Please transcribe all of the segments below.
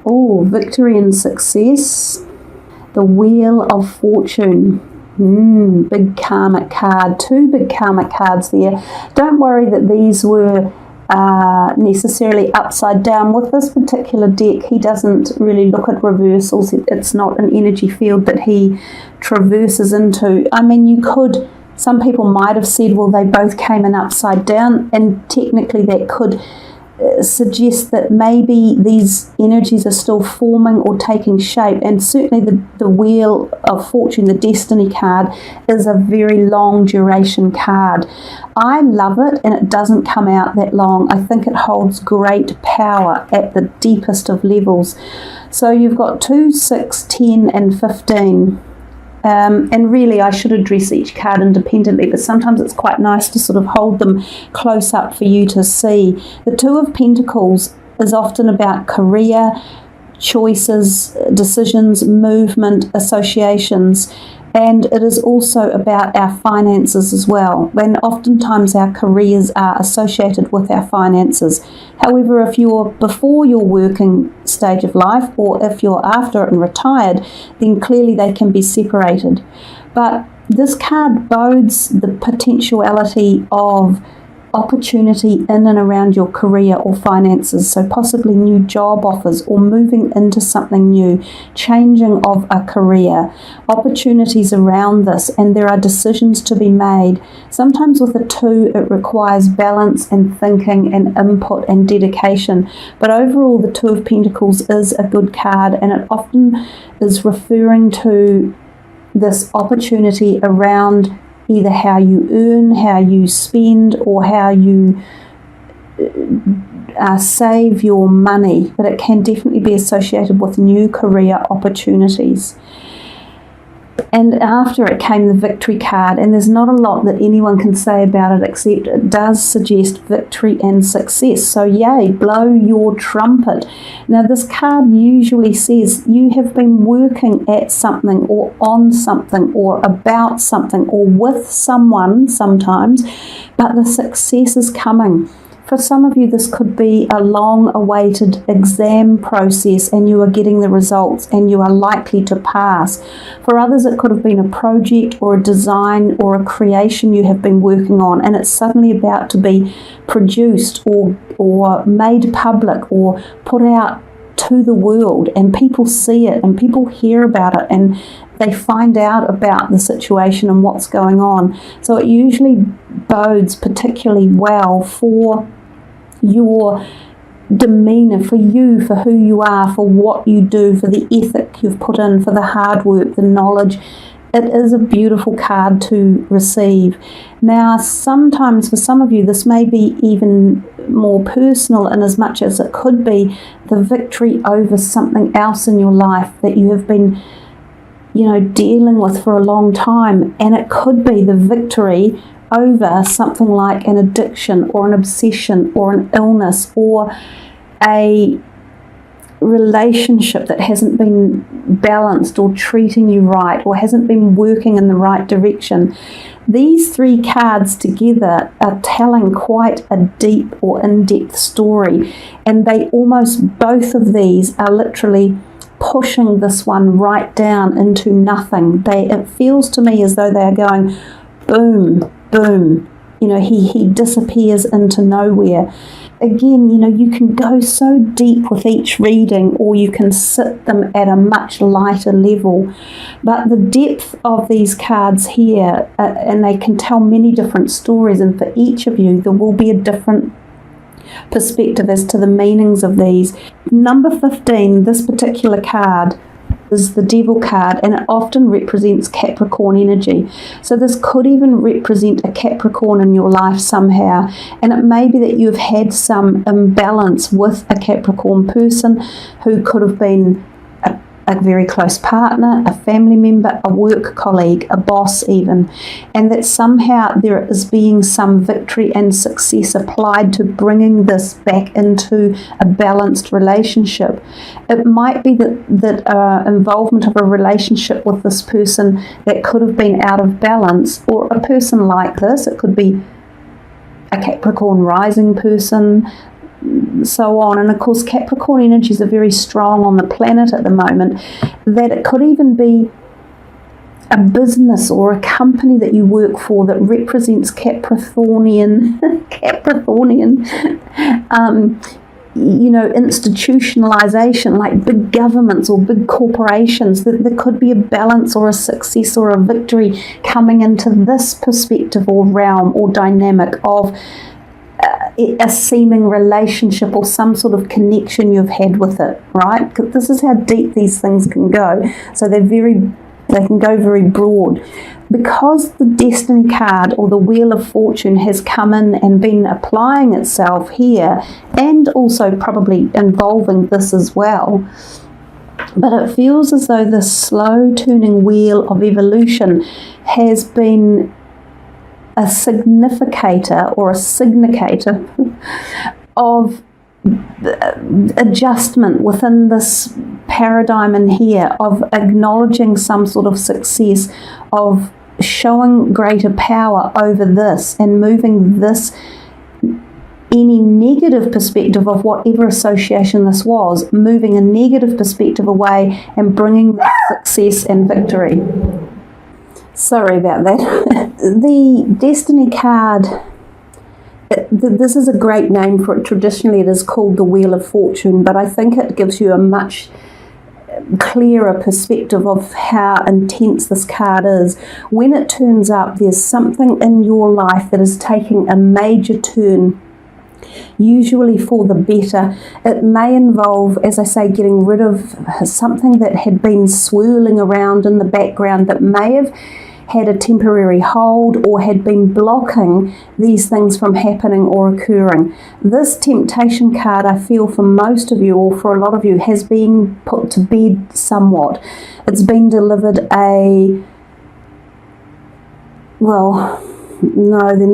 Oh, victory and success. The Wheel of Fortune. Big karmic card. 2 big karmic cards there. Don't worry that these were necessarily upside down. With this particular deck, he doesn't really look at reversals. It's not an energy field that he traverses into. I mean, some people might have said, well, they both came in upside down, and technically that could suggest that maybe these energies are still forming or taking shape. And certainly the Wheel of Fortune, the Destiny card, is a very long duration card. I love it, and it doesn't come out that long. I think it holds great power at the deepest of levels. So you've got 2, 6, 10 and 15. And really I should address each card independently, but sometimes it's quite nice to sort of hold them close up for you to see. The 2 of Pentacles is often about career, choices, decisions, movement, associations, and it is also about our finances as well, when oftentimes our careers are associated with our finances. However, if you're before your working stage of life, or if you're after it and retired, then clearly they can be separated. But this card bodes the potentiality of opportunity in and around your career or finances, so possibly new job offers or moving into something new, changing of a career, opportunities around this, and there are decisions to be made. Sometimes with a 2 it requires balance and thinking and input and dedication, but overall the 2 of Pentacles is a good card, and it often is referring to this opportunity around either how you earn, how you spend, or how you save your money, but it can definitely be associated with new career opportunities. And after it came the Victory card, and there's not a lot that anyone can say about it except it does suggest victory and success. So yay, blow your trumpet. Now this card usually says you have been working at something or on something or about something or with someone sometimes, but the success is coming. For some of you, this could be a long-awaited exam process and you are getting the results and you are likely to pass. For others, it could have been a project or a design or a creation you have been working on, and it's suddenly about to be produced or made public or put out to the world, and people see it and people hear about it and they find out about the situation and what's going on. So it usually bodes particularly well for your demeanor, for you, for who you are, for what you do, for the ethic you've put in, for the hard work, the knowledge. It is a beautiful card to receive. Now, sometimes for some of you, this may be even more personal in as much as it could be the victory over something else in your life that you have been, dealing with for a long time. And it could be the victory over something like an addiction or an obsession or an illness or a relationship that hasn't been balanced or treating you right or hasn't been working in the right direction. These 3 cards together are telling quite a deep or in-depth story, and both of these are literally pushing this one right down into nothing. It feels to me as though they're going boom, boom. He disappears into nowhere. Again, you can go so deep with each reading, or you can sit them at a much lighter level. But the depth of these cards here, and they can tell many different stories, and for each of you, there will be a different perspective as to the meanings of these. Number 15, this particular card, is the Devil card, and it often represents Capricorn energy. So this could even represent a Capricorn in your life somehow, and it may be that you've had some imbalance with a Capricorn person who could have been a very close partner, a family member, a work colleague, a boss even, and that somehow there is being some victory and success applied to bringing this back into a balanced relationship. It might be that involvement of a relationship with this person that could have been out of balance, or a person like this, it could be a Capricorn rising person, so on. And of course, Capricorn energies are very strong on the planet at the moment, that it could even be a business or a company that you work for that represents Capricornian, institutionalization, like big governments or big corporations. That there could be a balance or a success or a victory coming into this perspective or realm or dynamic of a seeming relationship or some sort of connection you've had with it, right? This is how deep these things can go. So they can go very broad. Because the Destiny card or the Wheel of Fortune has come in and been applying itself here, and also probably involving this as well, but it feels as though the slow turning wheel of evolution has been a significator or a significator of adjustment within this paradigm in here, of acknowledging some sort of success, of showing greater power over this and moving this, any negative perspective of whatever association this was, moving a negative perspective away and bringing the success and victory. Sorry about that. The Destiny card, this is a great name for it. Traditionally it is called the Wheel of Fortune, but I think it gives you a much clearer perspective of how intense this card is. When it turns up, there's something in your life that is taking a major turn, usually for the better. It may involve, as I say, getting rid of something that had been swirling around in the background that may have had a temporary hold or had been blocking these things from happening or occurring. This Temptation card, I feel for most of you, or for a lot of you, has been put to bed somewhat. It's been delivered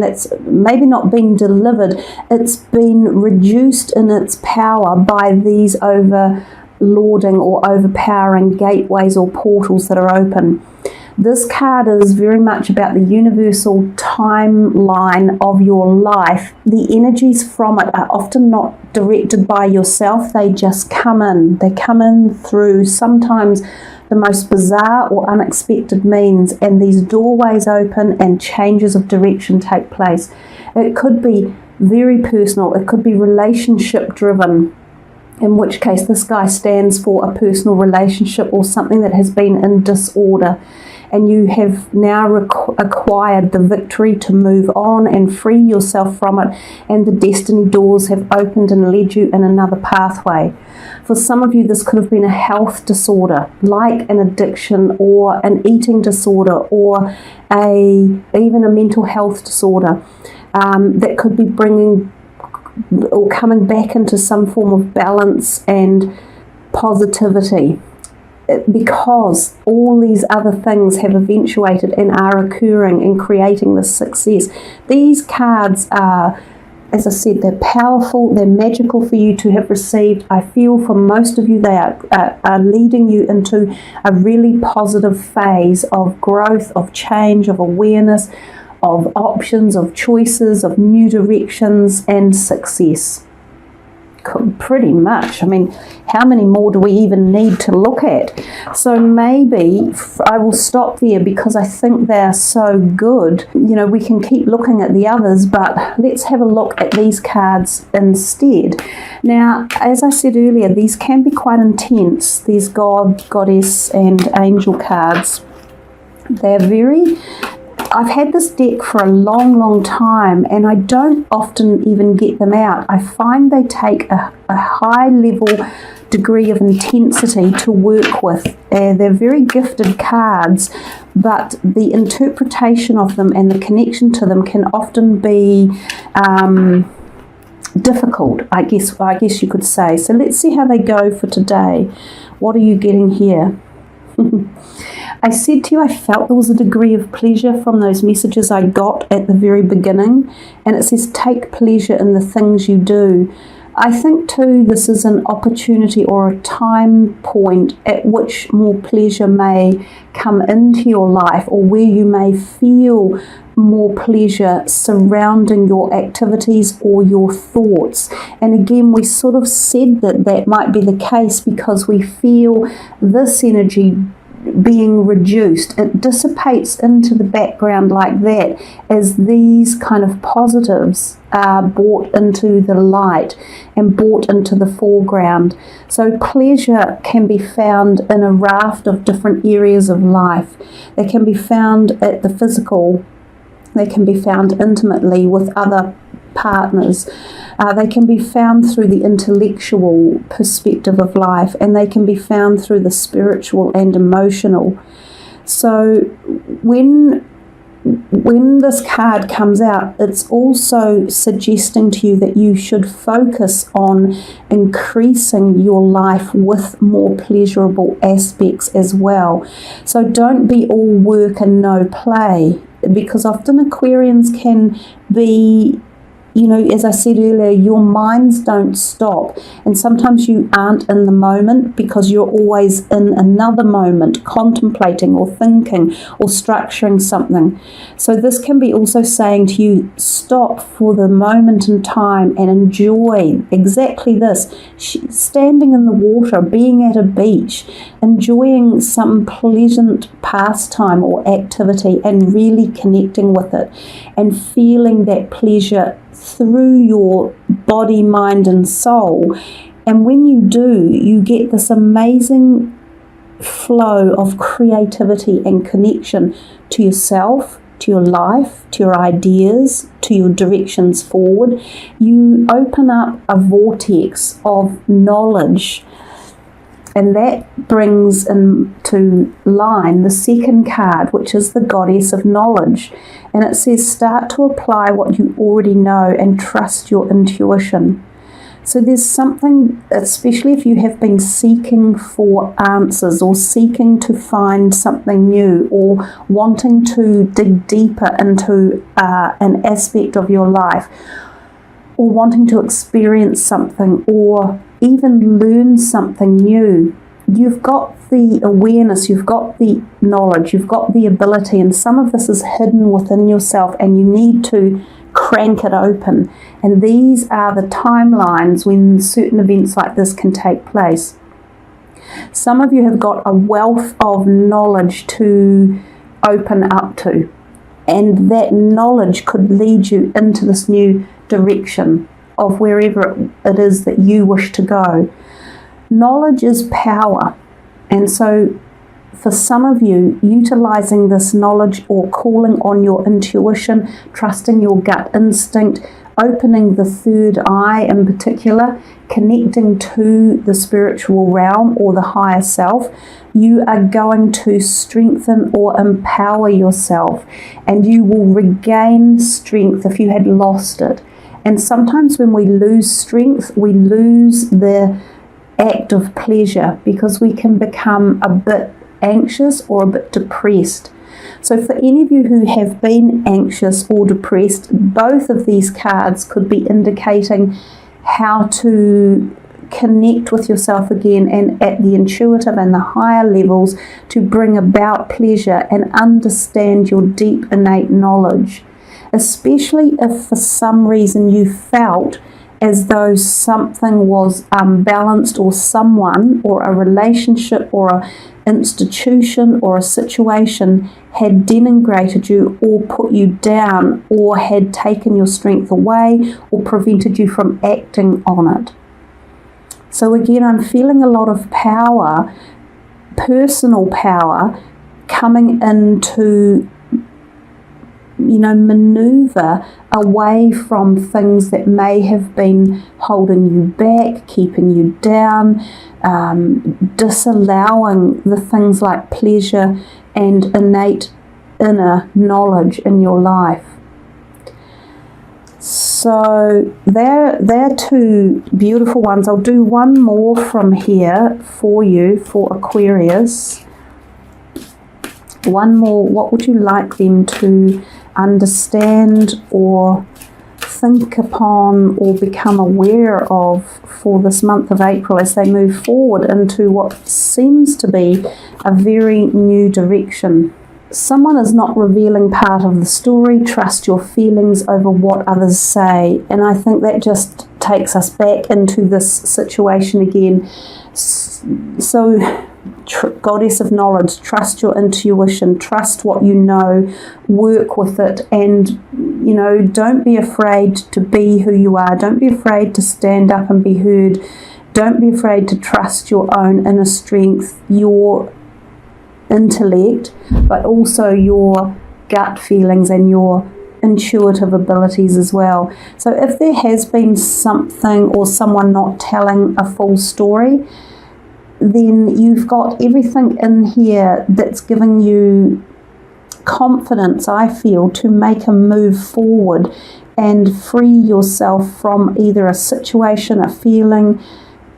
that's maybe not been delivered. It's been reduced in its power by these overlording or overpowering gateways or portals that are open. This card is very much about the universal timeline of your life. The energies from it are often not directed by yourself. They just come in. They come in through sometimes the most bizarre or unexpected means, and these doorways open and changes of direction take place. It could be very personal. It could be relationship driven, in which case this guy stands for a personal relationship or something that has been in disorder, and you have now acquired the victory to move on and free yourself from it, and the destiny doors have opened and led you in another pathway. For some of you, this could have been a health disorder, like an addiction or an eating disorder, or even a mental health disorder that could be bringing or coming back into some form of balance and positivity, because all these other things have eventuated and are occurring and creating this success. These cards are, as I said, they're powerful, they're magical for you to have received. I feel for most of you they are leading you into a really positive phase of growth, of change, of awareness, of options, of choices, of new directions and success. Pretty much. I mean, how many more do we even need to look at? So maybe I will stop there, because I think they're so good. We can keep looking at the others, but let's have a look at these cards instead. Now, as I said earlier, these can be quite intense, these God, Goddess and Angel cards. They're I've had this deck for a long, long time, and I don't often even get them out. I find they take a high level degree of intensity to work with. They're very gifted cards, but the interpretation of them and the connection to them can often be difficult, I guess you could say. So let's see how they go for today. What are you getting here? I said to you, I felt there was a degree of pleasure from those messages I got at the very beginning, and it says take pleasure in the things you do. I think too this is an opportunity or a time point at which more pleasure may come into your life, or where you may feel more pleasure surrounding your activities or your thoughts. And again, we sort of said that that might be the case because we feel this energy being reduced. It dissipates into the background like that as these kind of positives are brought into the light and brought into the foreground. So pleasure can be found in a raft of different areas of life. They can be found at the physical. They can be found intimately with other partners. They can be found through the intellectual perspective of life, and they can be found through the spiritual and emotional. So when this card comes out, it's also suggesting to you that you should focus on increasing your life with more pleasurable aspects as well. So don't be all work and no play, because often Aquarians can be, you know, as I said earlier, your minds don't stop, and sometimes you aren't in the moment because you're always in another moment, contemplating or thinking or structuring something. So this can be also saying to you, stop for the moment in time and enjoy exactly this, standing in the water, being at a beach, enjoying some pleasant pastime or activity and really connecting with it and feeling that pleasure through your body, mind and soul. And when you do, you get this amazing flow of creativity and connection to yourself, to your life, to your ideas, to your directions forward. You open up a vortex of knowledge, and that brings into line the second card, which is the Goddess of Knowledge. And it says, start to apply what you already know and trust your intuition. So there's something, especially if you have been seeking for answers or seeking to find something new or wanting to dig deeper into an aspect of your life, or wanting to experience something or even learn something new. You've got the awareness, you've got the knowledge, you've got the ability, and some of this is hidden within yourself and you need to crank it open. And these are the timelines when certain events like this can take place. Some of you have got a wealth of knowledge to open up to, and that knowledge could lead you into this new direction of wherever it is that you wish to go. Knowledge is power, and so for some of you, utilizing this knowledge or calling on your intuition, trusting your gut instinct, opening the third eye in particular, connecting to the spiritual realm or the higher self, you are going to strengthen or empower yourself, and you will regain strength if you had lost it. And sometimes when we lose strength, we lose the act of pleasure because we can become a bit anxious or a bit depressed. So for any of you who have been anxious or depressed, both of these cards could be indicating how to connect with yourself again and at the intuitive and the higher levels to bring about pleasure and understand your deep innate knowledge. Especially if for some reason you felt as though something was unbalanced, or someone or a relationship or an institution or a situation had denigrated you or put you down or had taken your strength away or prevented you from acting on it. So again, I'm feeling a lot of power, personal power, coming into maneuver away from things that may have been holding you back, keeping you down, disallowing the things like pleasure and innate inner knowledge in your life. So they're two beautiful ones. I'll do one more from here for you, for Aquarius. One more. What would you like them to understand or think upon or become aware of for this month of April as they move forward into what seems to be a very new direction. Someone is not revealing part of the story. Trust your feelings over what others say. And I think that just takes us back into this situation again. So, Goddess of Knowledge, trust your intuition, trust what you know, work with it, and, you know, don't be afraid to be who you are. Don't be afraid to stand up and be heard. Don't be afraid to trust your own inner strength, your intellect, but also your gut feelings and your intuitive abilities as well. So if there has been something or someone not telling a full story, then you've got everything in here that's giving you confidence, I feel, to make a move forward and free yourself from either a situation, a feeling,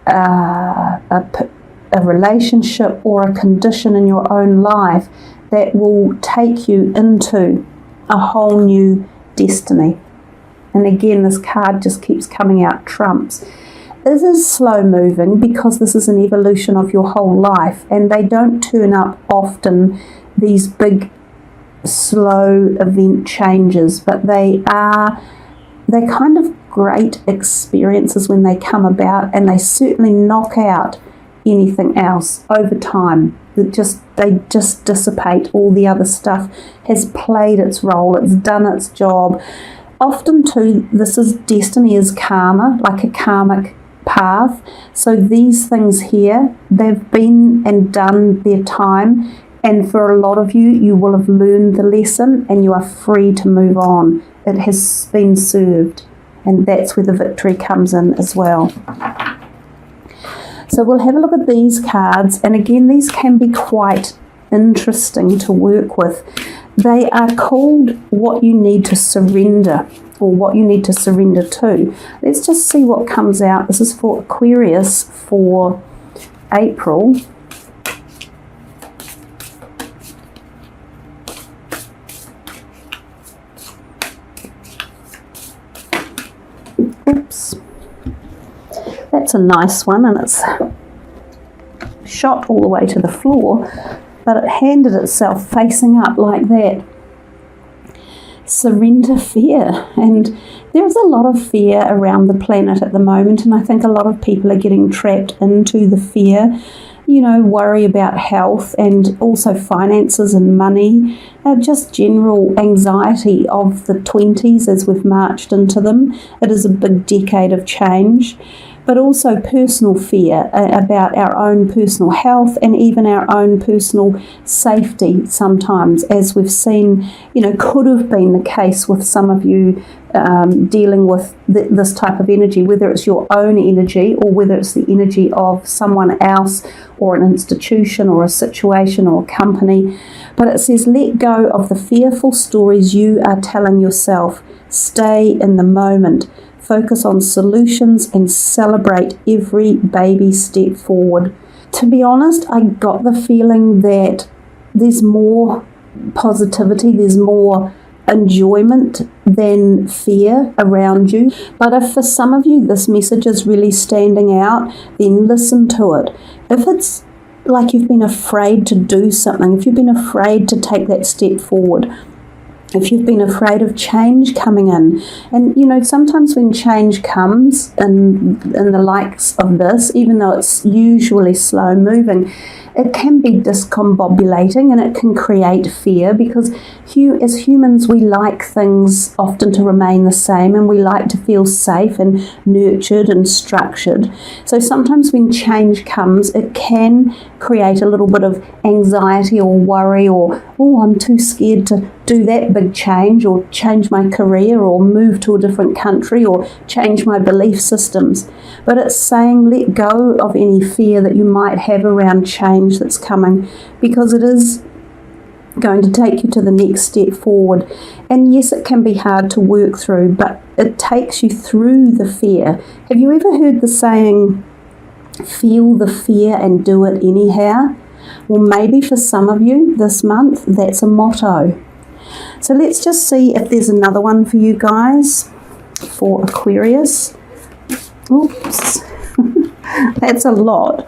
a relationship, or a condition in your own life that will take you into a whole new destiny. And again, this card just keeps coming out, trumps. This is slow moving because this is an evolution of your whole life, and they don't turn up often, these big slow event changes, but they're kind of great experiences when they come about, and they certainly knock out anything else over time. They just dissipate. All the other stuff has played its role, it's done its job. Often too, this is destiny is karma, like a karmic path. So these things here, they've been and done their time, and for a lot of you, you will have learned the lesson and you are free to move on. It has been served, and that's where the victory comes in as well. So we'll have a look at these cards, and again, these can be quite interesting to work with. They are called what you need to surrender, or what you need to surrender to. Let's just see what comes out. This is for Aquarius for April. Oops. That's a nice one, and it's shot all the way to the floor, but it handed itself facing up like that. Surrender fear. And there's a lot of fear around the planet at the moment, and I think a lot of people are getting trapped into the fear. You know, worry about health and also finances and money, just general anxiety of the 20s as we've marched into them. It is a big decade of change, but also personal fear about our own personal health and even our own personal safety sometimes, as we've seen, you know, could have been the case with some of you dealing with this type of energy, whether it's your own energy or whether it's the energy of someone else or an institution or a situation or a company. But it says, let go of the fearful stories you are telling yourself. Stay in the moment. Focus on solutions and celebrate every baby step forward. To be honest, I got the feeling that there's more positivity, there's more enjoyment than fear around you. But if for some of you this message is really standing out, then listen to it. If it's like you've been afraid to do something, if you've been afraid to take that step forward, if you've been afraid of change coming in, and you know, sometimes when change comes in the likes of this, even though it's usually slow moving, it can be discombobulating and it can create fear, because as humans we like things often to remain the same, and we like to feel safe and nurtured and structured. So sometimes when change comes, it can create a little bit of anxiety or worry, or, oh, I'm too scared to do that big change, or change my career, or move to a different country, or change my belief systems. But it's saying let go of any fear that you might have around change that's coming, because it is going to take you to the next step forward. And yes, it can be hard to work through, but it takes you through the fear. Have you ever heard the saying, feel the fear and do it anyhow? Well, maybe for some of you this month, that's a motto. So let's just see if there's another one for you guys. for Aquarius. Oops, that's a lot.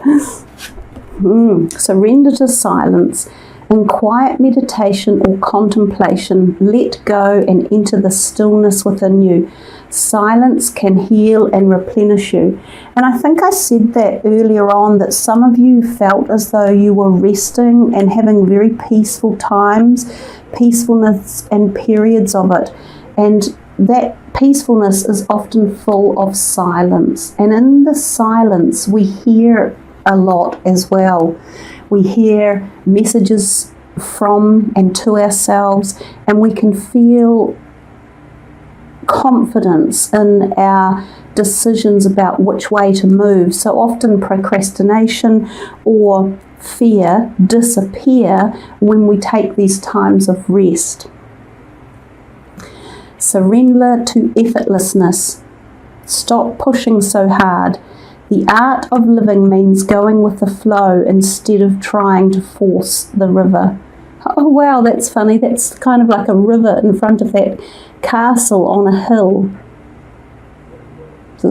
Surrender to silence. In quiet meditation or contemplation, let go and enter the stillness within you. Silence can heal and replenish you. And I think I said that earlier on, that some of you felt as though you were resting and having very peaceful times, peacefulness and periods of it. And that peacefulness is often full of silence. And in the silence, we hear a lot as well. We hear messages from and to ourselves, and we can feel confidence in our decisions about which way to move. So often procrastination or fear disappear when we take these times of rest. Surrender to effortlessness. Stop pushing so hard. The art of living means going with the flow instead of trying to force the river. Oh wow, that's funny. That's kind of like a river in front of that castle on a hill.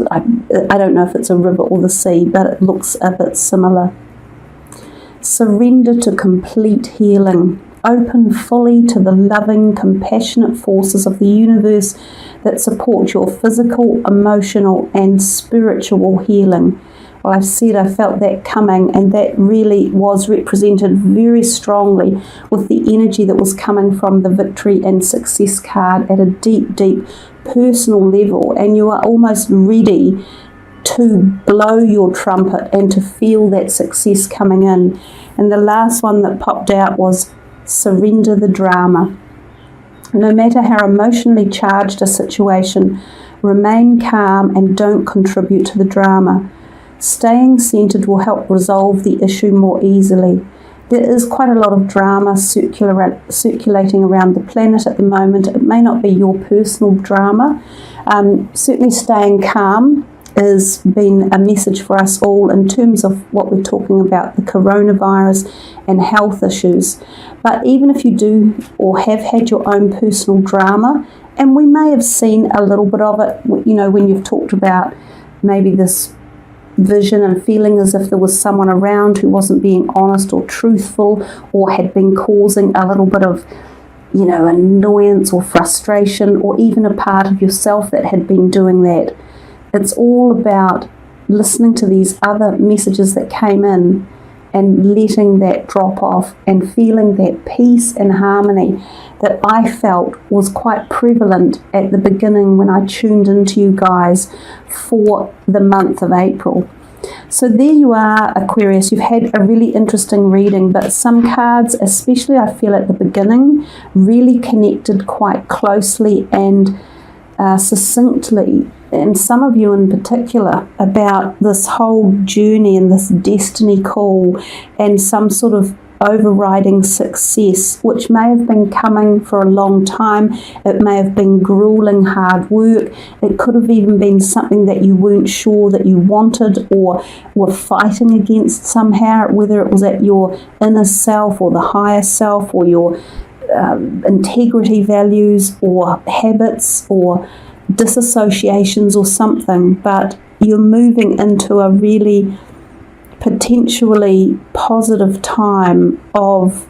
I don't know if it's a river or the sea, but it looks a bit similar. Surrender to complete healing. Open fully to the loving, compassionate forces of the universe that support your physical, emotional and spiritual healing. Well, I've said I felt that coming, and that really was represented very strongly with the energy that was coming from the victory and success card at a deep, deep personal level, and you are almost ready to blow your trumpet and to feel that success coming in. And the last one that popped out was surrender the drama. No matter how emotionally charged a situation, remain calm and don't contribute to the drama. Staying centered will help resolve the issue more easily. There is quite a lot of drama circulating around the planet at the moment. It may not be your personal drama. Certainly staying calm has been a message for us all in terms of what we're talking about, the coronavirus and health issues. But even if you do or have had your own personal drama, and we may have seen a little bit of it, you know, when you've talked about maybe this vision and feeling as if there was someone around who wasn't being honest or truthful, or had been causing a little bit of, you know, annoyance or frustration, or even a part of yourself that had been doing that. It's all about listening to these other messages that came in and letting that drop off and feeling that peace and harmony that I felt was quite prevalent at the beginning when I tuned into you guys for the month of April. So there you are, Aquarius. You've had a really interesting reading, but some cards, especially I feel at the beginning, really connected quite closely and succinctly, and some of you in particular, about this whole journey and this destiny call and some sort of overriding success, which may have been coming for a long time. It may have been grueling hard work. It could have even been something that you weren't sure that you wanted or were fighting against somehow, whether it was at your inner self or the higher self, or your integrity values or habits or disassociations or something. But you're moving into a really potentially positive time of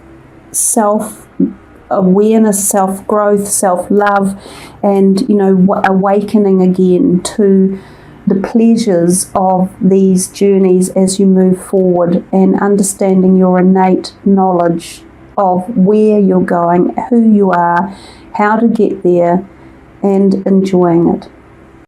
self-awareness, self-growth, self-love, and, you know, awakening again to the pleasures of these journeys as you move forward, and understanding your innate knowledge of where you're going, who you are, how to get there, and enjoying it.